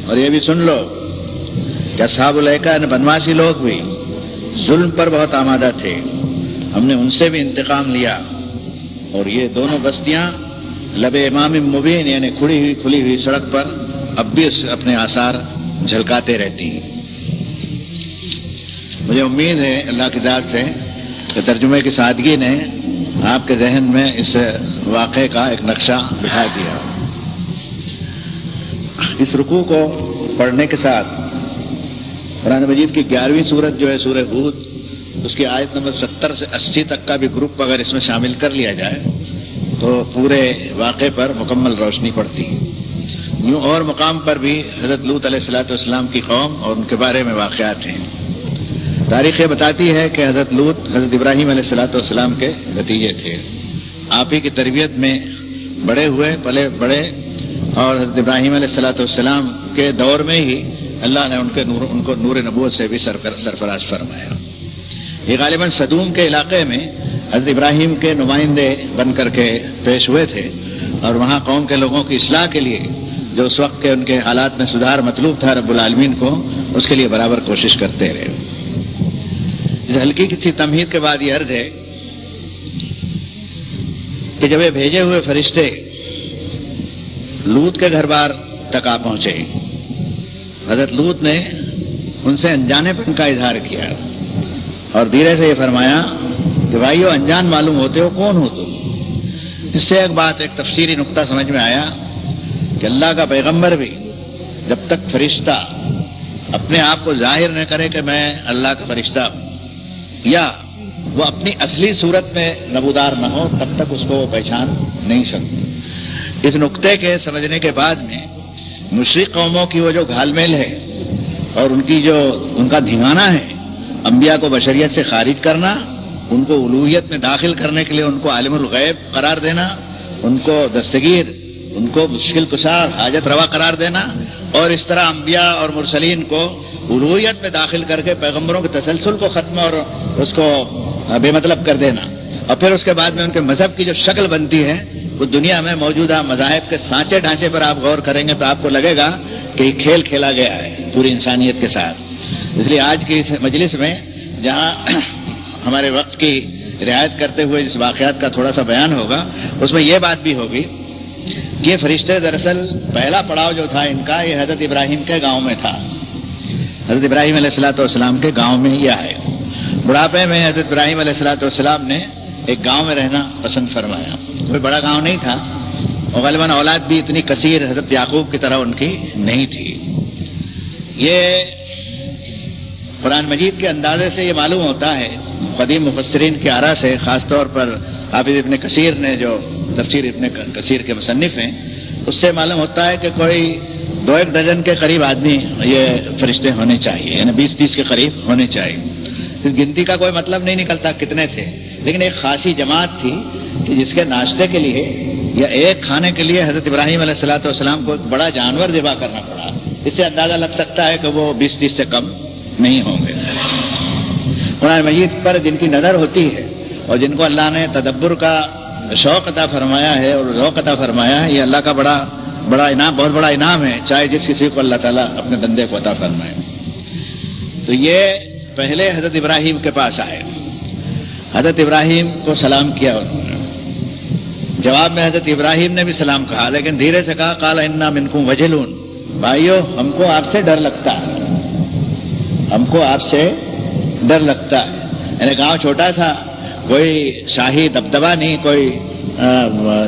اور یہ بھی سن لو کہ اصحاب الایکہ بنواسی لوگ بھی ظلم پر بہت آمادہ تھے، ہم نے ان سے بھی انتقام لیا، اور یہ دونوں بستیاں لب امام مبین یعنی کھلی ہوئی سڑک پر اب بھی اپنے آثار جھلکاتے رہتی ہیں۔ مجھے امید ہے اللہ کی ذات سے کہ ترجمے کی سادگی نے آپ کے ذہن میں اس واقعے کا ایک نقشہ بٹھا دیا۔ اس رکوع کو پڑھنے کے ساتھ قرآن مجید کی 11ویں سورت جو ہے سورہ ہود، اس کی آیت نمبر 70 سے 80 تک کا بھی گروپ اگر اس میں شامل کر لیا جائے تو پورے واقعے پر مکمل روشنی پڑتی ہے۔ یوں اور مقام پر بھی حضرت لوط علیہ السلام کی قوم اور ان کے بارے میں واقعات ہیں۔ تاریخ بتاتی ہے کہ حضرت لوط حضرت ابراہیم علیہ السلام کے بھتیجے تھے، آپ ہی کی تربیت میں بڑے ہوئے پلے بڑے، اور حضرت ابراہیم علیہ السلام کے دور میں ہی اللہ نے ان کو نور نبوت سے بھی سرفراز فرمایا۔ یہ غالباً صدوم کے علاقے میں حضرت ابراہیم کے نمائندے بن کر کے پیش ہوئے تھے، اور وہاں قوم کے لوگوں کی اصلاح کے لیے جو اس وقت کے ان کے حالات میں سدھار مطلوب تھا رب العالمین کو، اس کے لیے برابر کوشش کرتے رہے۔ اس ہلکی سی تمہید کے بعد یہ عرض ہے کہ جب یہ بھیجے ہوئے فرشتے لوط کے گھر بار تک آ پہنچے، حضرت لوط نے ان سے انجانے پن کا اظہار کیا اور دھیرے سے یہ فرمایا کہ بھائیو انجان معلوم ہوتے ہو، کون ہو تم؟ اس سے ایک تفسیری نقطہ سمجھ میں آیا کہ اللہ کا پیغمبر بھی جب تک فرشتہ اپنے آپ کو ظاہر نہ کرے کہ میں اللہ کا فرشتہ ہوں، یا وہ اپنی اصلی صورت میں نبودار نہ ہو، تب تک اس کو وہ پہچان نہیں سکتی۔ اس نقطے کے سمجھنے کے بعد میں مشرق قوموں کی وہ جو گھال میل ہے اور ان کا دھنگانا ہے انبیاء کو بشریت سے خارج کرنا، ان کو الوہیت میں داخل کرنے کے لیے ان کو عالم الغیب قرار دینا، ان کو دستگیر، ان کو مشکل کشا حاجت روا قرار دینا، اور اس طرح انبیاء اور مرسلین کو الوہیت میں داخل کر کے پیغمبروں کے تسلسل کو ختم اور اس کو بے مطلب کر دینا، اور پھر اس کے بعد میں ان کے مذہب کی جو شکل بنتی ہے وہ دنیا میں موجودہ مذاہب کے سانچے ڈھانچے پر آپ غور کریں گے تو آپ کو لگے گا کہ یہ کھیل کھیلا گیا ہے پوری انسانیت کے ساتھ۔ اس لیے آج کی اس مجلس میں جہاں ہمارے وقت کی رعایت کرتے ہوئے جس واقعات کا تھوڑا سا بیان ہوگا، اس میں یہ بات بھی ہوگی کہ یہ فرشتے دراصل پہلا پڑاؤ جو تھا ان کا، یہ حضرت ابراہیم کے گاؤں میں تھا۔ حضرت ابراہیم علیہ السلام کے گاؤں میں یہ آئے۔ بڑھاپے میں حضرت ابراہیم علیہ السلام نے ایک گاؤں میں رہنا پسند فرمایا۔ کوئی بڑا گاؤں نہیں تھا، اور غالباً اولاد بھی اتنی کثیر حضرت یعقوب کی طرح ان کی نہیں تھی۔ یہ قرآن مجید کے اندازے سے یہ معلوم ہوتا ہے، قدیم مفسرین کی آراء سے، خاص طور پر حافظ ابن کثیر نے جو تفسیر ابن کثیر کے مصنف ہیں، اس سے معلوم ہوتا ہے کہ کوئی 2-1 ڈزن کے قریب آدمی یہ فرشتے ہونے چاہیے، یعنی 20-30 کے قریب ہونے چاہیے۔ اس گنتی کا کوئی مطلب نہیں نکلتا کتنے تھے، لیکن ایک خاصی جماعت تھی کہ جس کے ناشتے کے لیے یا ایک کھانے کے لیے حضرت ابراہیم علیہ السلام کو ایک بڑا جانور ذبح کرنا پڑا۔ اس سے اندازہ لگ سکتا ہے کہ وہ 20-30 سے کم نہیں ہوں گے۔ قرآن مجید پر جن کی نظر ہوتی ہے اور جن کو اللہ نے تدبر کا شوق عطا فرمایا ہے اور ذوق عطا فرمایا ہے، یہ اللہ کا بڑا انعام، بہت بڑا انعام ہے، چاہے جس کسی کو اللہ تعالیٰ اپنے بندے کو عطا فرمائے۔ تو یہ پہلے حضرت ابراہیم کے پاس آئے، حضرت ابراہیم کو سلام کیا انہوں نے۔ جواب میں حضرت ابراہیم نے بھی سلام کہا، لیکن دھیرے سے کہا قال انا منکم وجلون، بھائیو ہم کو آپ سے ڈر لگتا ہے، ہم کو آپ سے ڈر لگتا ہے۔ یعنی گاؤں چھوٹا تھا، کوئی شاہی دبدبہ نہیں، کوئی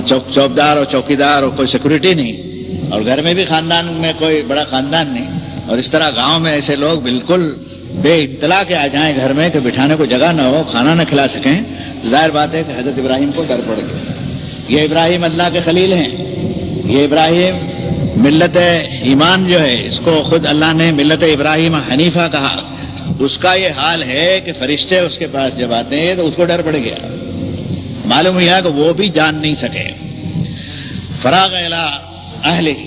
چوکدار اور چوکیدار اور کوئی سیکورٹی نہیں، اور گھر میں بھی خاندان میں کوئی بڑا خاندان نہیں، اور اس طرح گاؤں میں ایسے لوگ بالکل بے اطلاع کے آ جائیں گھر میں کہ بٹھانے کو جگہ نہ ہو، کھانا نہ کھلا سکیں، ظاہر بات ہے کہ حضرت ابراہیم کو ڈر پڑ گیا۔ یہ ابراہیم اللہ کے خلیل ہیں، یہ ابراہیم ملت ایمان جو ہے اس کو خود اللہ نے ملت ابراہیم حنیفہ کہا، اس کا یہ حال ہے کہ فرشتے اس کے پاس جب آتے ہیں تو اس کو ڈر پڑ گیا، معلوم ہوا کہ وہ بھی جان نہیں سکے۔ فراغ الی اہلہ،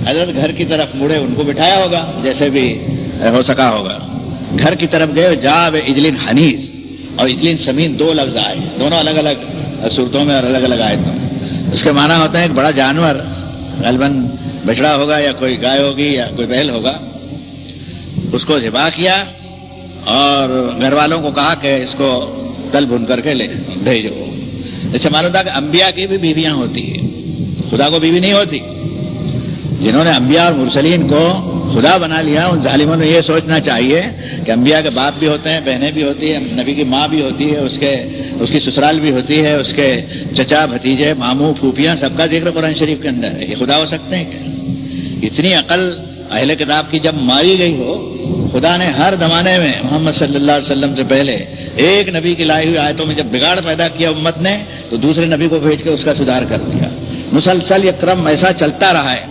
حضرت گھر کی طرف مڑے، ان کو بٹھایا ہوگا جیسے بھی ہو سکا ہوگا، گھر کی طرف گئے، جا اجلن حنیز اور اجلن سمین، 2 لفظ آئے، دونوں الگ الگ صورتوں میں اور الگ الگ آیتوں میں۔ اس کے معنی ہوتا ہے ایک بڑا جانور، غالباً بچڑا ہوگا یا کوئی گائے ہوگی یا کوئی بیل ہوگا، اس کو ذبح کیا اور گھر والوں کو کہا کہ اس کو تل بھون کر کے لے بھیجو۔ اس سے معلوم تھا کہ انبیاء کی بھی بیویاں ہوتی ہیں، خدا کو بیوی نہیں ہوتی۔ جنہوں نے انبیاء اور مرسلین کو خدا بنا لیا، ان ظالموں نے یہ سوچنا چاہیے کہ انبیاء کے باپ بھی ہوتے ہیں، بہنیں بھی ہوتی ہیں، نبی کی ماں بھی ہوتی ہے، اس کی سسرال بھی ہوتی ہے، اس کے چچا بھتیجے ماموں پھوپھیاں سب کا ذکر قرآن شریف کے اندر ہے۔ یہ خدا ہو سکتے ہیں کیا؟ اتنی عقل اہل کتاب کی جب ماری گئی ہو، خدا نے ہر زمانے میں محمد صلی اللہ علیہ وسلم سے پہلے ایک نبی کی لائی ہوئی آیتوں میں جب بگاڑ پیدا کیا امت نے، تو دوسرے نبی کو بھیج کے اس کا سدھار کر دیا۔ مسلسل یہ کرم ایسا چلتا رہا ہے۔